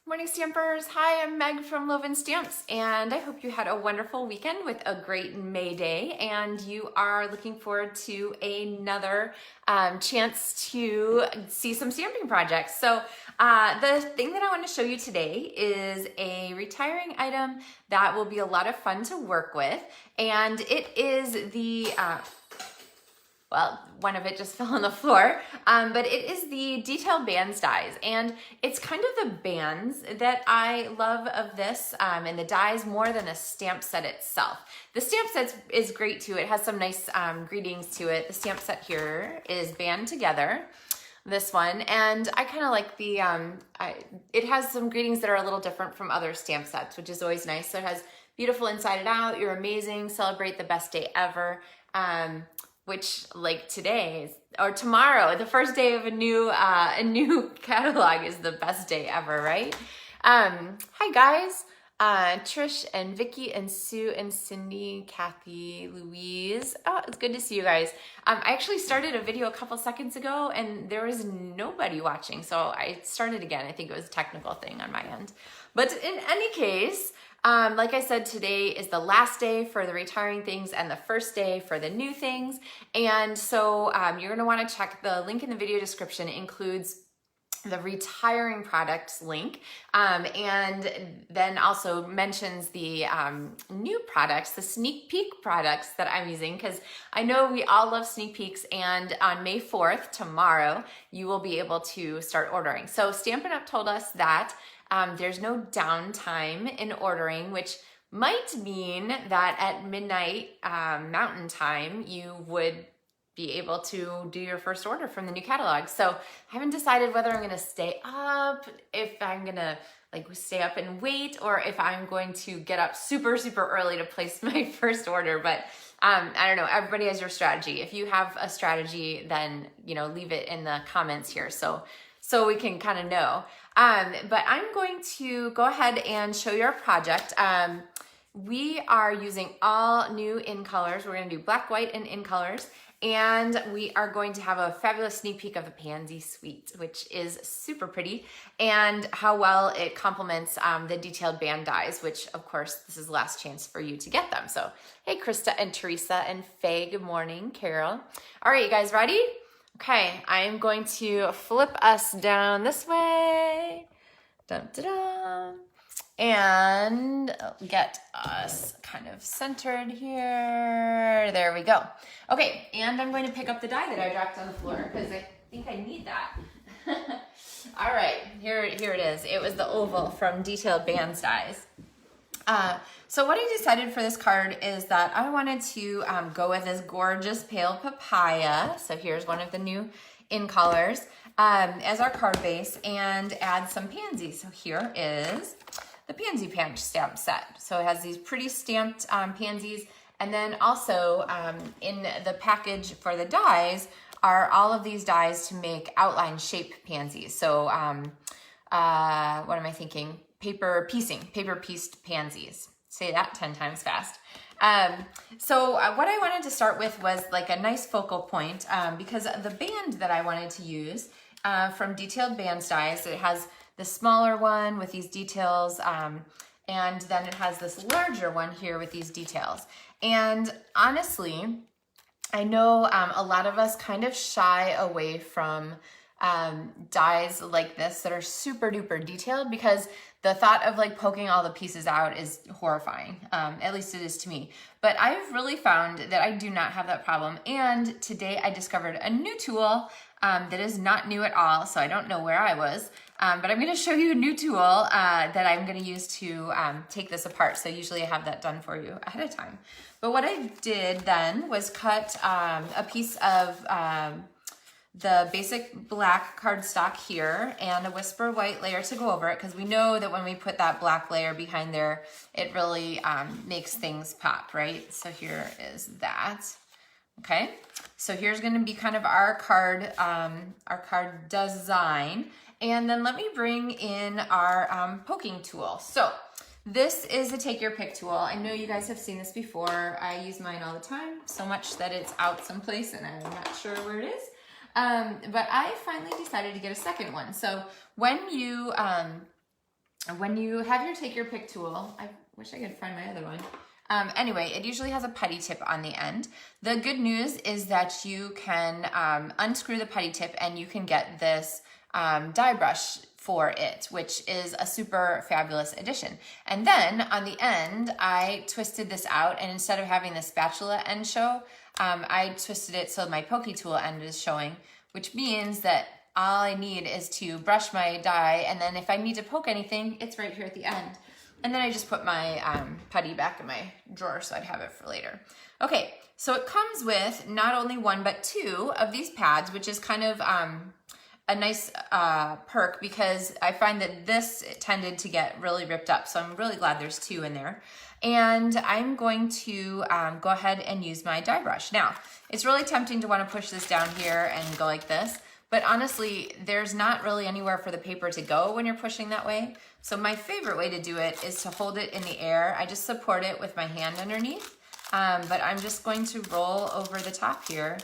Morning Stampers! Hi, I'm Meg from LovenStamps, and I hope you had a wonderful weekend with a great May Day, and you are looking forward to another chance to see some stamping projects. So the thing that I want to show you today is a retiring item that will be a lot of fun to work with, and it is the well, one of it just fell on the floor, but it is the detailed bands dies, and it's kind of the bands that I love of this, and the dies more than the stamp set itself. The stamp set is great too. It has some nice greetings to it. The stamp set here is band together, this one, and I kind of like the, it has some greetings that are a little different from other stamp sets, which is always nice. So it has beautiful inside and out, you're amazing, celebrate the best day ever. Which, like today or tomorrow, the first day of a new catalog is the best day ever, right? Hi guys, Trish and Vicky and Sue and Cindy, Kathy, Louise. Oh, it's good to see you guys. I actually started a video a couple seconds ago and there was nobody watching, so I started again. I think it was a technical thing on my end. But in any case, like I said, today is the last day for the retiring things and the first day for the new things. And so you're gonna wanna check the link in the video description. It includes the retiring products link, and then also mentions the new products, the sneak peek products that I'm using, because I know we all love sneak peeks, and on May 4th, tomorrow, you will be able to start ordering. So Stampin' Up! Told us that there's no downtime in ordering, which might mean that at midnight Mountain Time, you would be able to do your first order from the new catalog. So I haven't decided whether I'm gonna stay up, if I'm gonna like stay up and wait, or if I'm going to get up super, super early to place my first order. But I don't know, everybody has your strategy. If you have a strategy, then leave it in the comments here so we can kind of know. But I'm going to go ahead and show you our project. We are using all new in colors. We're gonna do black, white, and in colors. And we are going to have a fabulous sneak peek of the Pansy Suite, which is super pretty, and how well it complements the detailed band dies, which of course, this is the last chance for you to get them. So, hey, Krista and Teresa and Faye, good morning, Carol. All right, you guys ready? Okay, I'm going to flip us down this way, dun, dun, dun, and get us kind of centered here. There we go. Okay, and I'm going to pick up the die that I dropped on the floor because I think I need that. All right, here it is. It was the oval from Detailed Bands Dies. So what I decided for this card is that I wanted to go with this gorgeous pale papaya. So here's one of the new in colors as our card base, and add some pansies. So here is the Pansy Patch stamp set. So it has these pretty stamped pansies, and then also in the package for the dies are all of these dies to make outline shape pansies. So what am I thinking? Paper pieced pansies. Say that 10 times fast. So what I wanted to start with was like a nice focal point because the band that I wanted to use from Detailed Bands Dies, it has the smaller one with these details, and then it has this larger one here with these details. And honestly, I know a lot of us kind of shy away from dies like this that are super duper detailed because the thought of like poking all the pieces out is horrifying. At least it is to me. But I've really found that I do not have that problem. And today I discovered a new tool that is not new at all, so I don't know where I was. But I'm gonna show you a new tool that I'm gonna use to take this apart. So usually I have that done for you ahead of time. But what I did then was cut a piece of the basic black cardstock here and a Whisper white layer to go over it, because we know that when we put that black layer behind there, it really makes things pop, right? So here is that. Okay, so here's going to be kind of our card design, and then let me bring in our poking tool. So this is a take your pick tool. I know you guys have seen this before. I use mine all the time, so much that it's out someplace and I'm not sure where it is. But I finally decided to get a second one. So when you when you have your take your pick tool, I wish I could find my other one. Anyway, it usually has a putty tip on the end. The good news is that you can unscrew the putty tip and you can get this die brush for it, which is a super fabulous addition. And then on the end, I twisted this out, and instead of having the spatula end show, I twisted it so my pokey tool end is showing, which means that all I need is to brush my die, and then if I need to poke anything, it's right here at the end. And then I just put my putty back in my drawer so I'd have it for later. Okay, so it comes with not only one, but two of these pads, which is kind of a nice perk because I find that this tended to get really ripped up. So I'm really glad there's two in there. And I'm going to go ahead and use my die brush. Now, it's really tempting to want to push this down here and go like this. But honestly, there's not really anywhere for the paper to go when you're pushing that way. So my favorite way to do it is to hold it in the air. I just support it with my hand underneath. But I'm just going to roll over the top here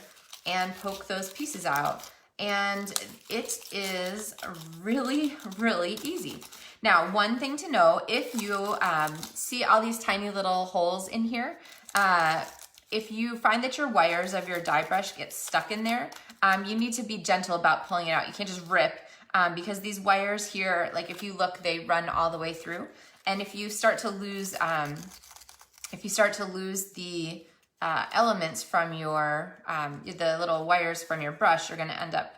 and poke those pieces out. And it is really, really easy. Now, one thing to know, if you see all these tiny little holes in here, if you find that your wires of your die brush get stuck in there, you need to be gentle about pulling it out. You can't just rip because these wires here, like if you look, they run all the way through. And if you start to lose, the elements from your, the little wires from your brush, you're gonna end up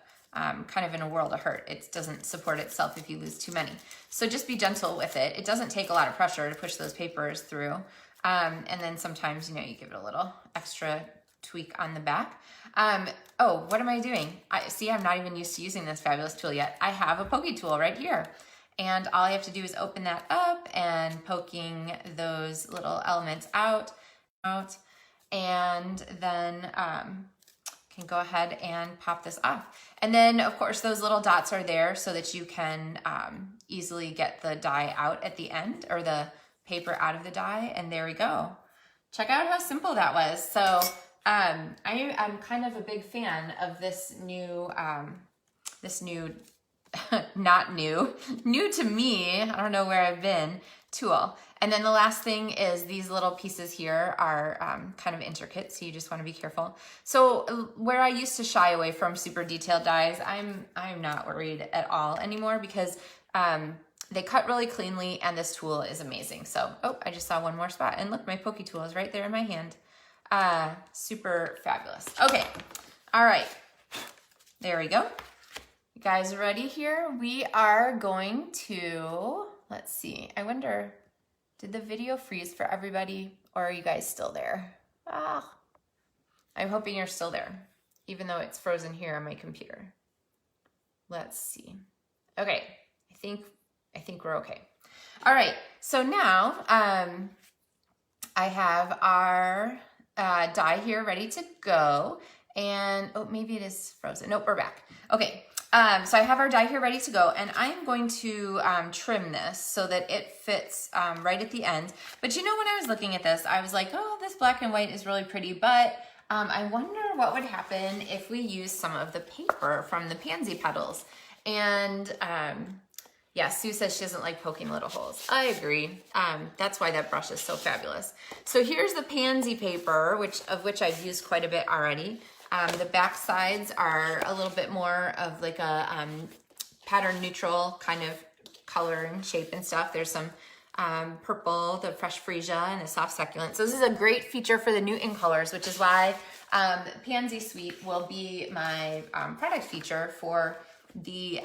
kind of in a world of hurt. It doesn't support itself if you lose too many. So just be gentle with it. It doesn't take a lot of pressure to push those papers through. And then sometimes, you know, you give it a little extra tweak on the back. Oh, what am I doing? I'm not even used to using this fabulous tool yet. I have a pokey tool right here. And all I have to do is open that up and poking those little elements out, and then can go ahead and pop this off. And then of course those little dots are there so that you can easily get the die out at the end, or the paper out of the die, and there we go. Check out how simple that was. So I'm kind of a big fan of this new, not new to me, I don't know where I've been, tool. And then the last thing is these little pieces here are kind of intricate, so you just want to be careful. So where I used to shy away from super detailed dies, I'm not worried at all anymore because they cut really cleanly and this tool is amazing. So, oh, I just saw one more spot, and look, my pokey tool is right there in my hand. Super fabulous. Okay, all right, there we go. You guys ready here? We are going to, let's see, I wonder, did the video freeze for everybody, or are you guys still there? I'm hoping you're still there, even though it's frozen here on my computer. Let's see. Okay, I think we're okay. All right, so now I have our die here ready to go, and oh, maybe it is frozen. Nope, we're back. Okay. So I have our die here ready to go, and I'm going to trim this so that it fits right at the end. But you know, when I was looking at this, I was like, oh, this black and white is really pretty, but I wonder what would happen if we use some of the paper from the pansy petals. And yeah, Sue says she doesn't like poking little holes. I agree. That's why that brush is so fabulous. So here's the pansy paper, of which I've used quite a bit already. The back sides are a little bit more of like a pattern neutral kind of color and shape and stuff. There's some purple, the fresh freesia, and the soft succulent. So this is a great feature for the new in colors, which is why Pansy Suite will be my product feature for the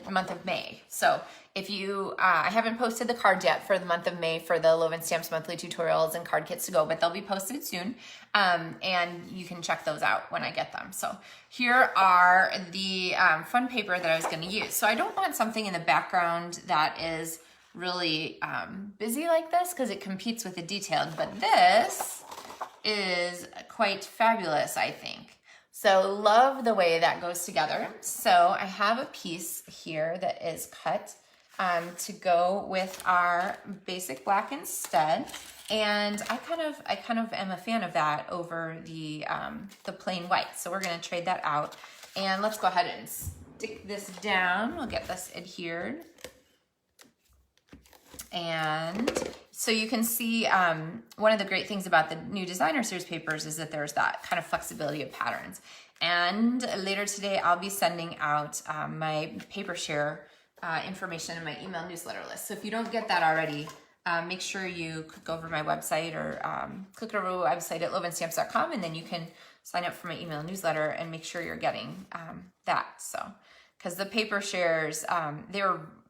month of May. So if you, I haven't posted the cards yet for the month of May for the LovenStamps monthly tutorials and card kits to go, but they'll be posted soon. And you can check those out when I get them. So here are the fun paper that I was going to use. So I don't want something in the background that is really busy like this because it competes with the detailed, but this is quite fabulous, I think. So love the way that goes together. So I have a piece here that is cut to go with our basic black instead. And I kind of am a fan of that over the plain white. So we're gonna trade that out. And let's go ahead and stick this down. We'll get this adhered. And so you can see one of the great things about the new designer series papers is that there's that kind of flexibility of patterns. And later today, I'll be sending out my paper share information in my email newsletter list. So if you don't get that already, make sure you click over my website or click over my website at LovenStamps.com, and then you can sign up for my email newsletter and make sure you're getting that. So, because the paper shares,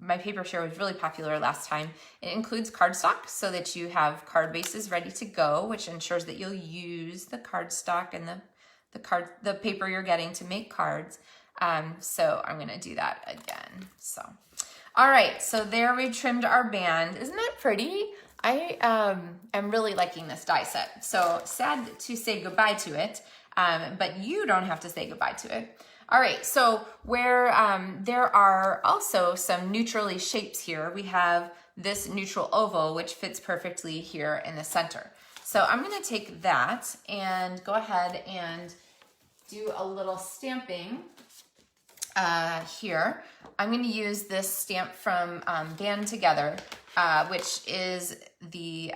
my paper share was really popular last time. It includes cardstock so that you have card bases ready to go, which ensures that you'll use the cardstock and the paper you're getting to make cards. So I'm gonna do that again. So, all right, so there we trimmed our band. Isn't that pretty? I am really liking this die set. So sad to say goodbye to it, but you don't have to say goodbye to it. All right, so where there are also some neutrally shapes here, we have this neutral oval, which fits perfectly here in the center. So I'm gonna take that and go ahead and do a little stamping here. I'm gonna use this stamp from Band Together, which is the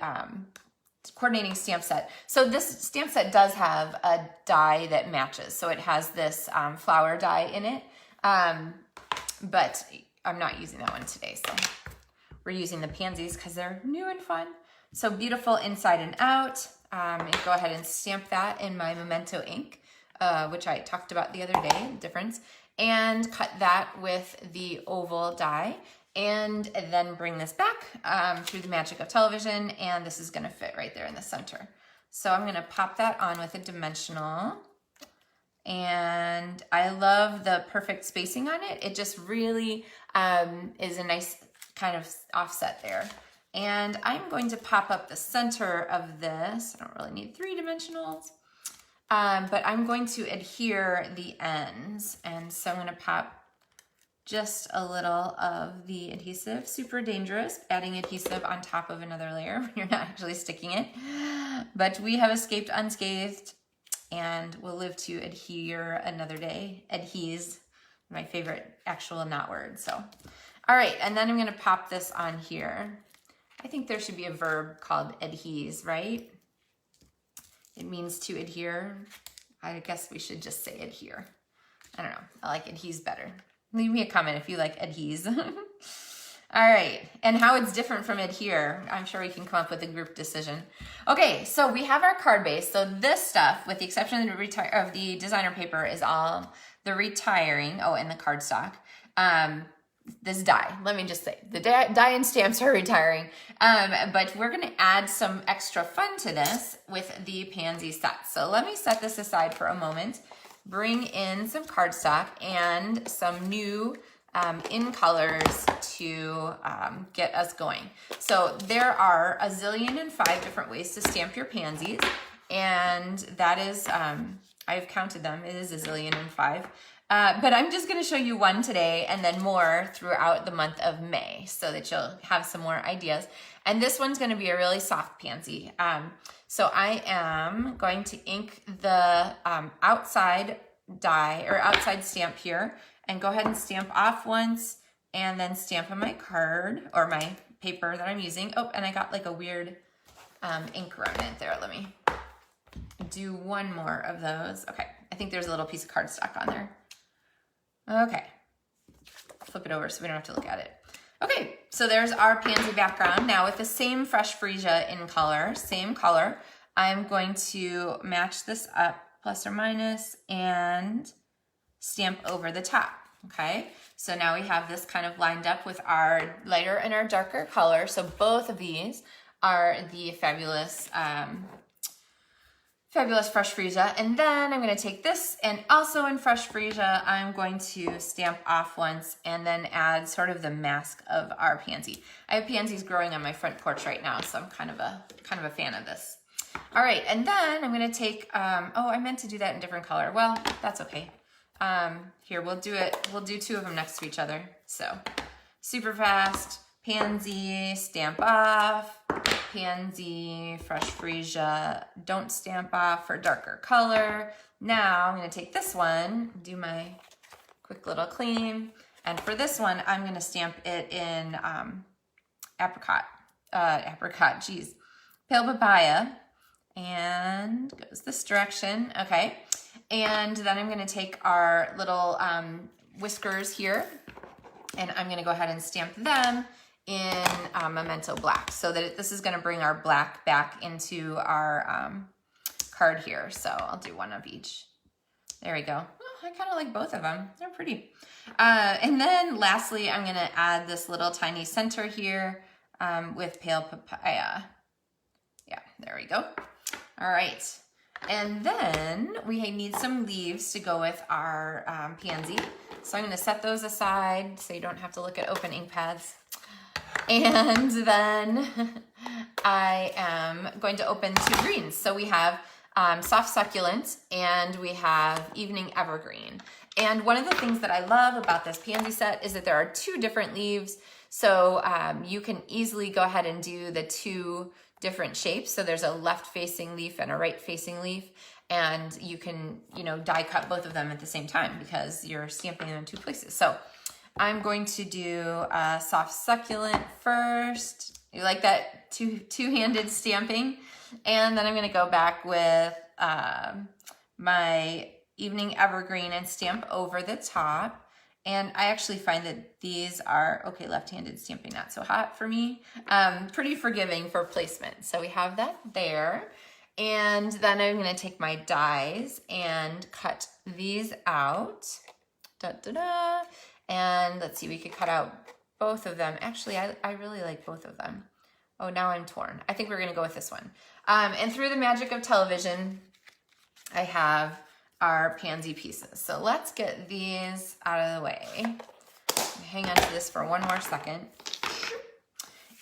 coordinating stamp set. So this stamp set does have a die that matches. So it has this flower die in it, but I'm not using that one today. So we're using the pansies because they're new and fun. So beautiful inside and out. And go ahead and stamp that in my Memento ink, which I talked about the other day, the difference, and cut that with the oval die. And then bring this back through the magic of television, and this is gonna fit right there in the center. So I'm gonna pop that on with a dimensional, and I love the perfect spacing on it. It just really is a nice kind of offset there. And I'm going to pop up the center of this. I don't really need 3 dimensionals, but I'm going to adhere the ends. And so I'm gonna pop just a little of the adhesive. Super dangerous, adding adhesive on top of another layer when you're not actually sticking it. But we have escaped unscathed, and we'll live to adhere another day. Adhese, my favorite actual not word. So, all right, and then I'm gonna pop this on here. I think there should be a verb called adhese, right? It means to adhere. I guess we should just say adhere. I don't know, I like adhese better. Leave me a comment if you like adhese. All right, and how it's different from adhere. I'm sure we can come up with a group decision. Okay, so we have our card base. So this stuff, with the exception of the designer paper, is all the retiring, and the cardstock. This die, let me just say, the die and stamps are retiring, but we're gonna add some extra fun to this with the pansy set. So let me set this aside for a moment. Bring in some cardstock and some new in colors to get us going. So there are 1,005 different ways to stamp your pansies, and that is, I've counted them, it is 1,005. But I'm just gonna show you one today and then more throughout the month of May so that you'll have some more ideas. And this one's gonna be a really soft pansy. So I am going to ink the outside die or outside stamp here and go ahead and stamp off once and then stamp on my card or my paper that I'm using. Oh, and I got like a weird ink remnant there. Let me do one more of those. Okay, I think there's a little piece of cardstock on there. Okay, I'll flip it over so we don't have to look at it. Okay, so there's our pansy background. Now with the same fresh freesia in color, same color, I'm going to match this up plus or minus and stamp over the top, okay? So now we have this kind of lined up with our lighter and our darker color. So both of these are the fabulous, fabulous fresh freesia. And then I'm gonna take this and also in fresh freesia, I'm going to stamp off once and then add sort of the mask of our pansy. I have pansies growing on my front porch right now, so I'm kind of a fan of this. All right, and then I'm gonna take, oh, I meant to do that in different color. Well, that's okay. Here, we'll do 2 of them next to each other. So, super fast, pansy, stamp off, pansy, fresh freesia, don't stamp off for darker color. Now I'm gonna take this one, do my quick little clean, and for this one, I'm gonna stamp it in apricot. apricot, geez, pale papaya, and goes this direction, okay. And then I'm gonna take our little whiskers here, and I'm gonna go ahead and stamp them in Memento Black, so that this is gonna bring our black back into our card here. So I'll do one of each. There we go. Oh, I kind of like both of them. They're pretty. And then lastly, I'm gonna add this little tiny center here with pale papaya. Yeah, there we go. All right. And then we need some leaves to go with our pansy. So I'm gonna set those aside so you don't have to look at open ink pads. And then I am going to open 2 greens. So we have soft succulent and we have evening evergreen. And one of the things that I love about this pansy set is that there are 2 different leaves. So you can easily go ahead and do the 2 different shapes. So there's a left facing leaf and a right facing leaf. And you can, you know, die cut both of them at the same time because you're stamping them in 2 places. So I'm going to do soft succulent first. You like that two-handed stamping? And then I'm gonna go back with my evening evergreen and stamp over the top. And I actually find that these are, okay, left-handed stamping, not so hot for me. Pretty forgiving for placement. So we have that there. And then I'm gonna take my dies and cut these out. Da, da, da. And let's see, we could cut out both of them. Actually, I really like both of them. Oh, now I'm torn. I think we're gonna go with this one. And through the magic of television, I have our pansy pieces. So let's get these out of the way. Hang on to this for one more second.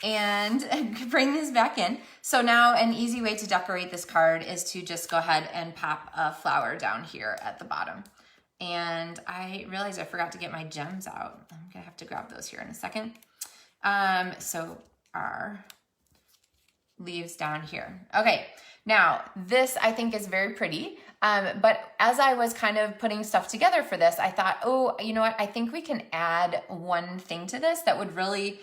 And bring this back in. So now an easy way to decorate this card is to just go ahead and pop a flower down here at the bottom. And I realized I forgot to get my gems out. I'm gonna have to grab those here in a second. So our leaves down here. Okay, now this I think is very pretty. But as I was kind of putting stuff together for this, I thought, oh, you know what? I think we can add one thing to this that would really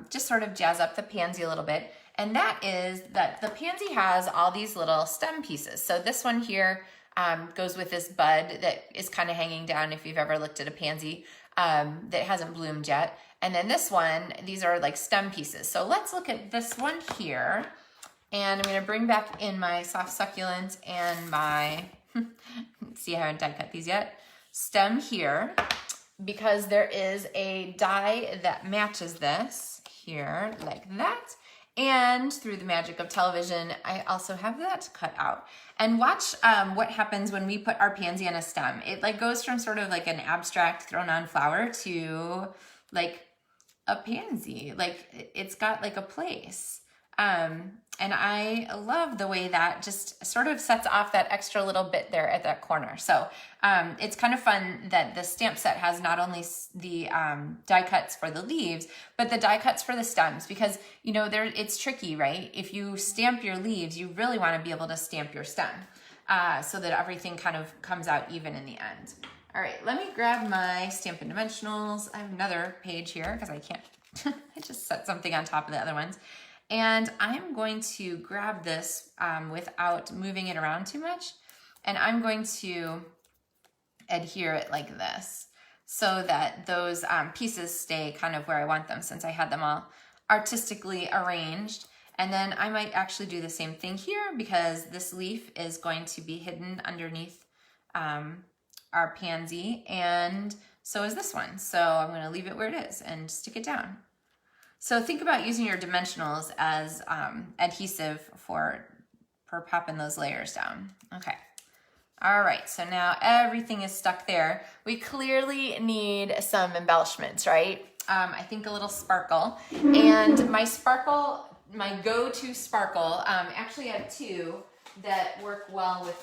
just sort of jazz up the pansy a little bit. And that is that the pansy has all these little stem pieces. So this one here goes with this bud that is kind of hanging down if you've ever looked at a pansy that hasn't bloomed yet. And then this one, these are like stem pieces. So let's look at this one here. And I'm gonna bring back in my soft succulent and my, see, I haven't die cut these yet, stem here, because there is a die that matches this here like that. And through the magic of television, I also have that cut out. And watch what happens when we put our pansy on a stem. It like goes from sort of like an abstract thrown on flower to like a pansy. Like it's got like a place. And I love the way that just sort of sets off that extra little bit there at that corner. So it's kind of fun that the stamp set has not only the die cuts for the leaves, but the die cuts for the stems, because, you know, it's tricky, right? If you stamp your leaves, you really want to be able to stamp your stem so that everything kind of comes out even in the end. All right, let me grab my Stampin' Dimensionals. I have another page here because I can't, I just set something on top of the other ones. And I'm going to grab this without moving it around too much. And I'm going to adhere it like this so that those pieces stay kind of where I want them, since I had them all artistically arranged. And then I might actually do the same thing here, because this leaf is going to be hidden underneath our pansy, and so is this one. So I'm going to leave it where it is and stick it down. So think about using your dimensionals as adhesive for popping those layers down. Okay. All right, so now everything is stuck there. We clearly need some embellishments, right? I think a little sparkle. And my sparkle, my go-to sparkle, actually I have 2 that work well with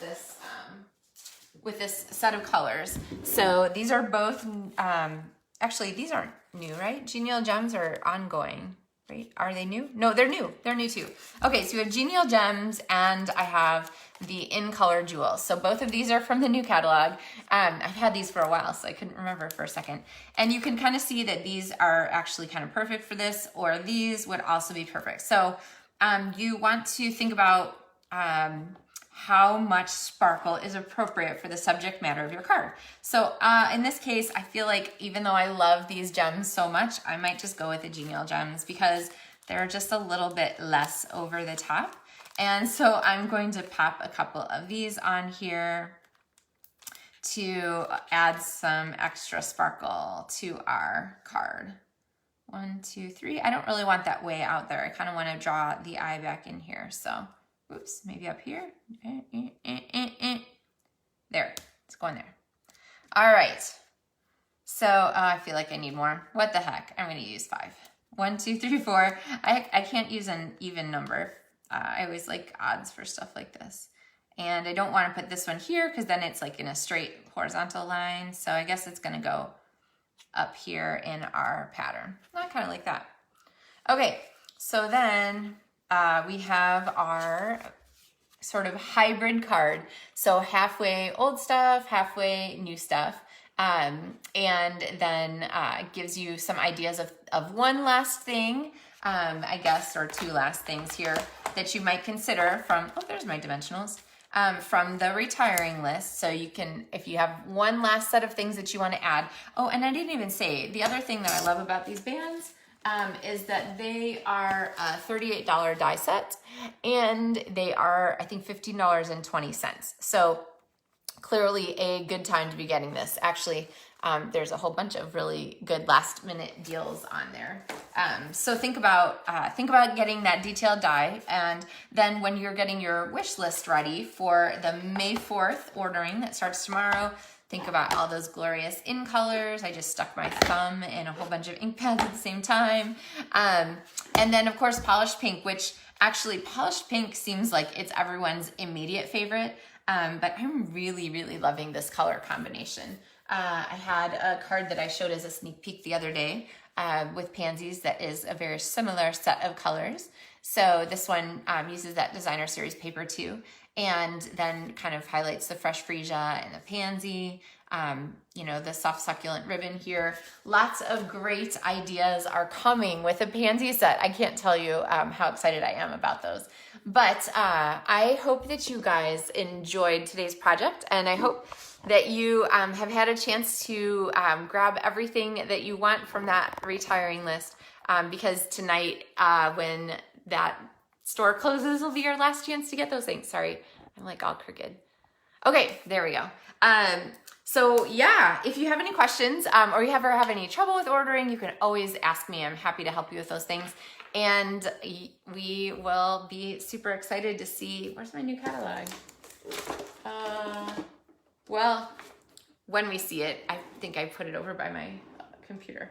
this set of colors. So these are both, actually these aren't new, right? Genial Gems are ongoing. right? Are they new? No, they're new. They're new too. Okay, so we have Genial Gems and I have the In Color Jewels. So both of these are from the new catalog. I've had these for a while, so I couldn't remember for a second. And you can kind of see that these are actually kind of perfect for this, or these would also be perfect. So you want to think about how much sparkle is appropriate for the subject matter of your card. So in this case, I feel like even though I love these gems so much, I might just go with the Genial Gems because they're just a little bit less over the top. And so I'm going to pop a couple of these on here to add some extra sparkle to our card. 1, 2, 3. I don't really want that way out there. I kind of want to draw the eye back in here. So, oops, maybe up here. There, it's going there. All right. So I feel like I need more. What the heck? I'm going to use 5. 1, 2, 3, 4. I can't use an even number. I always like odds for stuff like this. And I don't want to put this one here because then it's like in a straight horizontal line. So I guess it's going to go up here in our pattern. Not kind of like that. Okay, so then we have our sort of hybrid card. So halfway old stuff, halfway new stuff. And then gives you some ideas of one last thing, I guess, or 2 last things here that you might consider from, oh, there's my dimensionals, from the retiring list. So you can, if you have one last set of things that you want to add. Oh, and I didn't even say, the other thing that I love about these bands is that they are a $38 die set, and they are, I think, $15.20. So clearly a good time to be getting this. Actually, there's a whole bunch of really good last minute deals on there. So think about getting that detailed die, and then when you're getting your wish list ready for the May 4th ordering that starts tomorrow, think about all those glorious in colors. I just stuck my thumb in a whole bunch of ink pads at the same time. And then of course, polished pink, which actually polished pink seems like it's everyone's immediate favorite. But I'm really, really loving this color combination. I had a card that I showed as a sneak peek the other day with pansies that is a very similar set of colors. So this one uses that designer series paper too, and then kind of highlights the fresh freesia and the pansy, you know, the soft succulent ribbon here. Lots of great ideas are coming with a pansy set. I can't tell you how excited I am about those. But I hope that you guys enjoyed today's project, and I hope that you have had a chance to grab everything that you want from that retiring list, because tonight when that store closes will be your last chance to get those things. Sorry, I'm like all crooked. Okay, there we go. So yeah, if you have any questions or you ever have any trouble with ordering, you can always ask me. I'm happy to help you with those things. And we will be super excited to see, where's my new catalog? Well, when we see it, I think I put it over by my computer.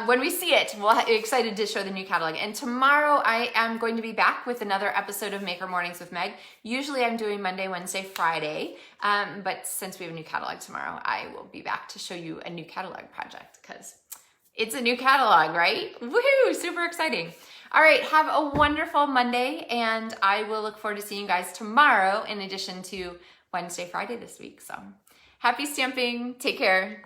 When we see it, we'll be excited to show the new catalog. And tomorrow I am going to be back with another episode of Maker Mornings with Meg. Usually I'm doing Monday, Wednesday, Friday. But since we have a new catalog tomorrow, I will be back to show you a new catalog project because it's a new catalog, right? Woohoo, super exciting. All right, have a wonderful Monday, and I will look forward to seeing you guys tomorrow in addition to Wednesday, Friday this week. So happy stamping. Take care.